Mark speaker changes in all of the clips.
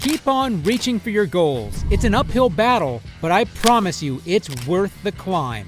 Speaker 1: Keep on reaching for your goals. It's an uphill battle, but I promise you it's worth the climb.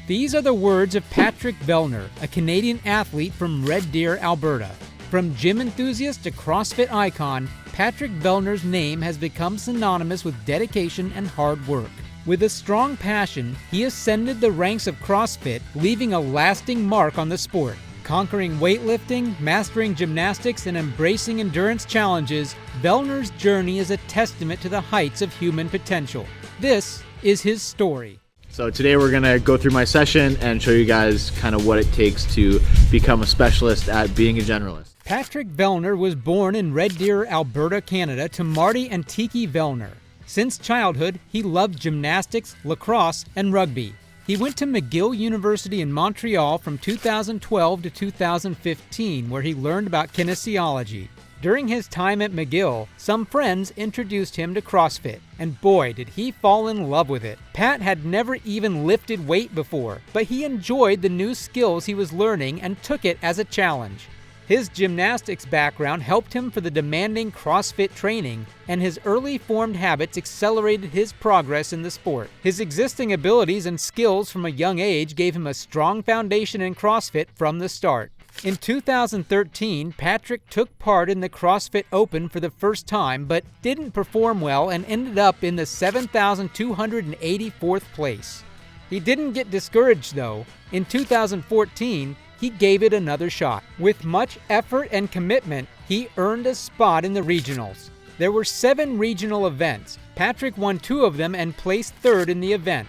Speaker 1: These are the words of Patrick Vellner, a Canadian athlete from Red Deer, Alberta. From gym enthusiast to CrossFit icon, Patrick Vellner's name has become synonymous with dedication and hard work. With a strong passion, he ascended the ranks of CrossFit, leaving a lasting mark on the sport. Conquering weightlifting, mastering gymnastics, and embracing endurance challenges, Vellner's journey is a testament to the heights of human potential. This is his story.
Speaker 2: So today we're going to go through my session and show you guys kind of what it takes to become a specialist at being a generalist.
Speaker 1: Patrick Vellner was born in Red Deer, Alberta, Canada to Marty and Tiki Vellner. Since childhood, he loved gymnastics, lacrosse, and rugby. He went to McGill University in Montreal from 2012 to 2015, where he learned about kinesiology. During his time at McGill, some friends introduced him to CrossFit, and boy, did he fall in love with it. Pat had never even lifted weight before, but he enjoyed the new skills he was learning and took it as a challenge. His gymnastics background helped him for the demanding CrossFit training, and his early formed habits accelerated his progress in the sport. His existing abilities and skills from a young age gave him a strong foundation in CrossFit from the start. In 2013, Patrick took part in the CrossFit Open for the first time, but didn't perform well and ended up in the 7,284th place. He didn't get discouraged though. In 2014, he gave it another shot. With much effort and commitment, he earned a spot in the regionals. There were 7 regional events. Patrick won 2 of them and placed 3rd in the event.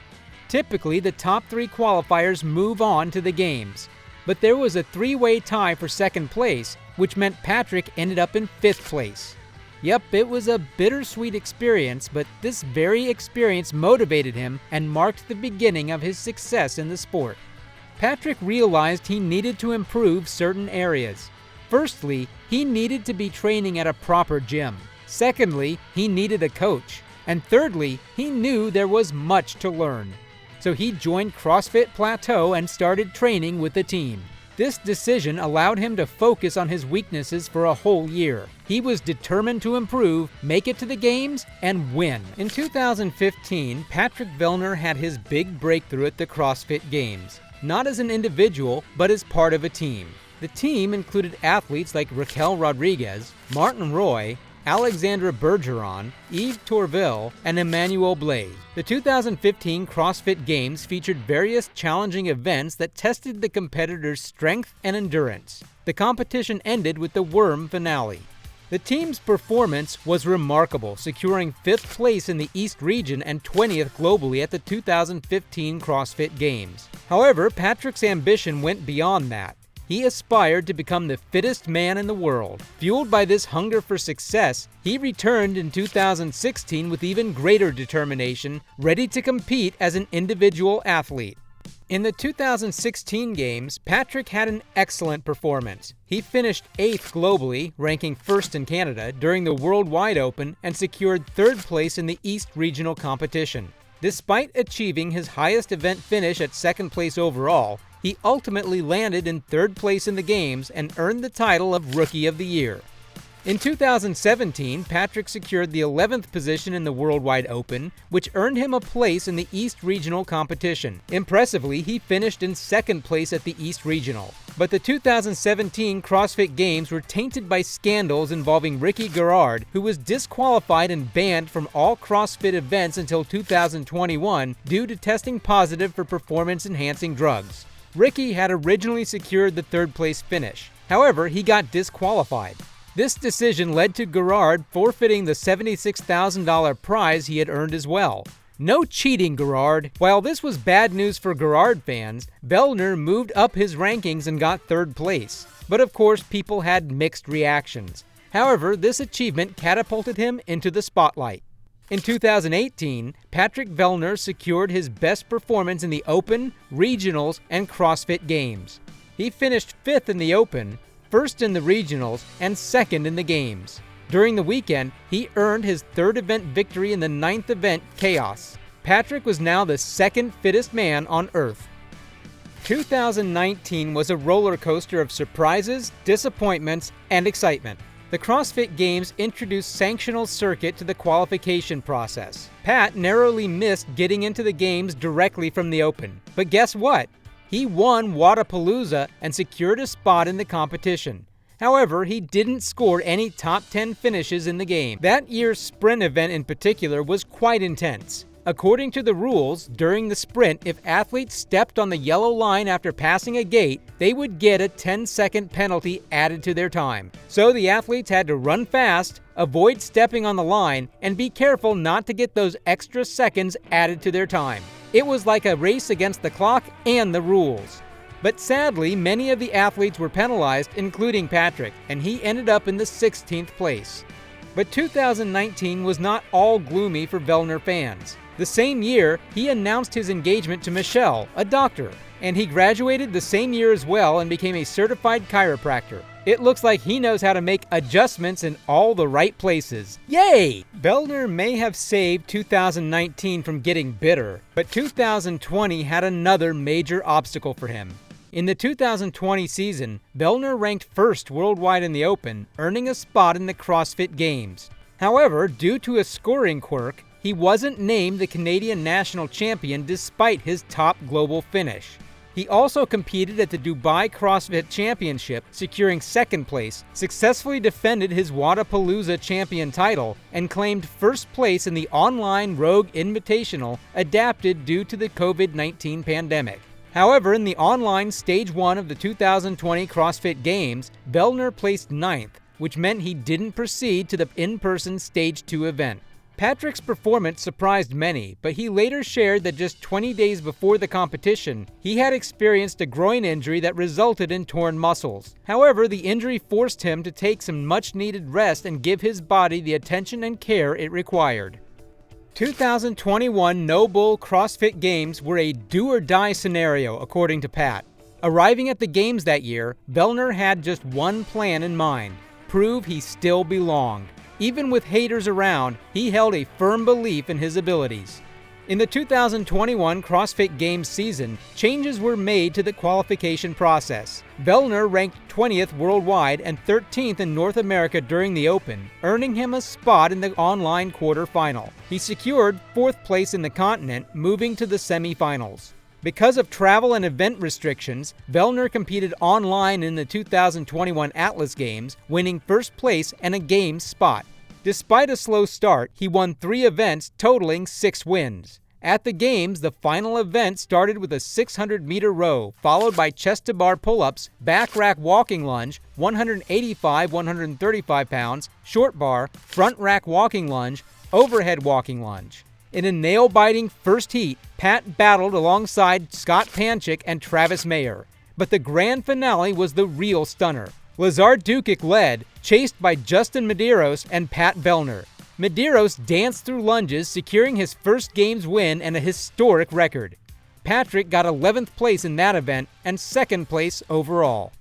Speaker 1: Typically, the top 3 qualifiers move on to the games. But there was a 3-way tie for 2nd place, which meant Patrick ended up in 5th place. Yep, it was a bittersweet experience, but this very experience motivated him and marked the beginning of his success in the sport. Patrick realized he needed to improve certain areas. Firstly, he needed to be training at a proper gym. Secondly, he needed a coach. And thirdly, he knew there was much to learn. So he joined CrossFit Plateau and started training with the team. This decision allowed him to focus on his weaknesses for a whole year. He was determined to improve, make it to the games, and win. In 2015, Patrick Vellner had his big breakthrough at the CrossFit Games. Not as an individual, but as part of a team. The team included athletes like Raquel Rodriguez, Martin Roy, Alexandra Bergeron, Yves Tourville, and Emmanuel Blaise. The 2015 CrossFit Games featured various challenging events that tested the competitors' strength and endurance. The competition ended with the Worm finale. The team's performance was remarkable, securing 5th place in the East region and 20th globally at the 2015 CrossFit Games. However, Patrick's ambition went beyond that. He aspired to become the fittest man in the world. Fueled by this hunger for success, he returned in 2016 with even greater determination, ready to compete as an individual athlete. In the 2016 Games, Patrick had an excellent performance. He finished 8th globally, ranking 1st in Canada, during the Worldwide Open and secured 3rd place in the East Regional competition. Despite achieving his highest event finish at 2nd place overall, he ultimately landed in 3rd place in the Games and earned the title of Rookie of the Year. In 2017, Patrick secured the 11th position in the Worldwide Open, which earned him a place in the East Regional competition. Impressively, he finished in 2nd place at the East Regional. But the 2017 CrossFit Games were tainted by scandals involving Ricky Garrard, who was disqualified and banned from all CrossFit events until 2021 due to testing positive for performance-enhancing drugs. Ricky had originally secured the 3rd place finish. However, he got disqualified. This decision led to Garrard forfeiting the $76,000 prize he had earned as well. No cheating, Garrard! While this was bad news for Garrard fans, Vellner moved up his rankings and got 3rd place. But of course, people had mixed reactions. However, this achievement catapulted him into the spotlight. In 2018, Patrick Vellner secured his best performance in the Open, Regionals, and CrossFit Games. He finished 5th in the Open, 1st in the Regionals, and 2nd in the Games. During the weekend, he earned his 3rd event victory in the 9th event, Chaos. Patrick was now the 2nd fittest man on Earth. 2019 was a roller coaster of surprises, disappointments, and excitement. The The CrossFit Games introduced sanctional circuit to the qualification process. Pat narrowly missed getting into the games directly from the open. But guess what? He won Wodapalooza and secured a spot in the competition. However, he didn't score any top 10 finishes in the game. That year's sprint event in particular was quite intense. According to the rules, during the sprint, if athletes stepped on the yellow line after passing a gate, they would get a 10-second penalty added to their time. So the athletes had to run fast, avoid stepping on the line, and be careful not to get those extra seconds added to their time. It was like a race against the clock and the rules. But sadly, many of the athletes were penalized, including Patrick, and he ended up in the 16th place. But 2019 was not all gloomy for Vellner fans. The same year, he announced his engagement to Michelle, a doctor, and he graduated the same year as well and became a certified chiropractor. It looks like he knows how to make adjustments in all the right places. Yay! Vellner may have saved 2019 from getting bitter, but 2020 had another major obstacle for him. In the 2020 season, Vellner ranked first worldwide in the Open, earning a spot in the CrossFit Games. However, due to a scoring quirk, he wasn't named the Canadian national champion despite his top global finish. He also competed at the Dubai CrossFit Championship, securing second place, successfully defended his Wodapalooza champion title, and claimed first place in the online Rogue Invitational adapted due to the COVID-19 pandemic. However, in the online Stage 1 of the 2020 CrossFit Games, Vellner placed 9th, which meant he didn't proceed to the in-person Stage 2 event. Patrick's performance surprised many, but he later shared that just 20 days before the competition, he had experienced a groin injury that resulted in torn muscles. However, the injury forced him to take some much-needed rest and give his body the attention and care it required. 2021 No Bull CrossFit Games were a do-or-die scenario, according to Pat. Arriving at the Games that year, Vellner had just one plan in mind: prove he still belonged. Even with haters around, he held a firm belief in his abilities. In the 2021 CrossFit Games season, changes were made to the qualification process. Vellner ranked 20th worldwide and 13th in North America during the Open, earning him a spot in the online quarterfinal. He secured 4th place in the continent, moving to the semifinals. Because of travel and event restrictions, Vellner competed online in the 2021 Atlas Games, winning first place and a Games spot. Despite a slow start, he won 3 events, totaling 6 wins. At the Games, the final event started with a 600-meter row, followed by chest-to-bar pull-ups, back rack walking lunge, 185-135 pounds, short bar, front rack walking lunge, overhead walking lunge. In a nail-biting first heat, Pat battled alongside Scott Panchik and Travis Mayer. But the grand finale was the real stunner. Lazar Dukic led, chased by Justin Medeiros and Pat Vellner. Medeiros danced through lunges, securing his first Games win and a historic record. Patrick got 11th place in that event and 2nd place overall.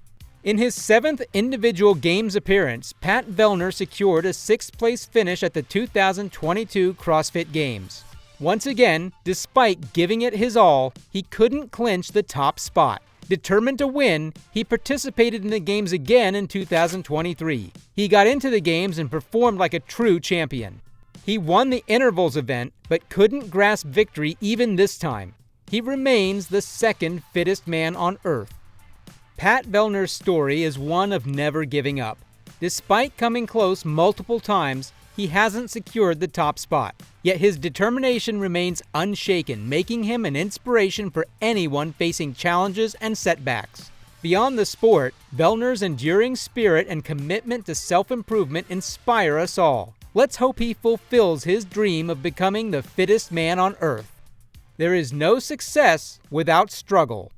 Speaker 1: In his 7th individual Games appearance, Pat Vellner secured a 6th place finish at the 2022 CrossFit Games. Once again, despite giving it his all, he couldn't clinch the top spot. Determined to win, he participated in the Games again in 2023. He got into the Games and performed like a true champion. He won the intervals event, but couldn't grasp victory even this time. He remains the 2nd fittest man on Earth. Pat Vellner's story is one of never giving up. Despite coming close multiple times, he hasn't secured the top spot. Yet his determination remains unshaken, making him an inspiration for anyone facing challenges and setbacks. Beyond the sport, Vellner's enduring spirit and commitment to self-improvement inspire us all. Let's hope he fulfills his dream of becoming the fittest man on Earth. There is no success without struggle.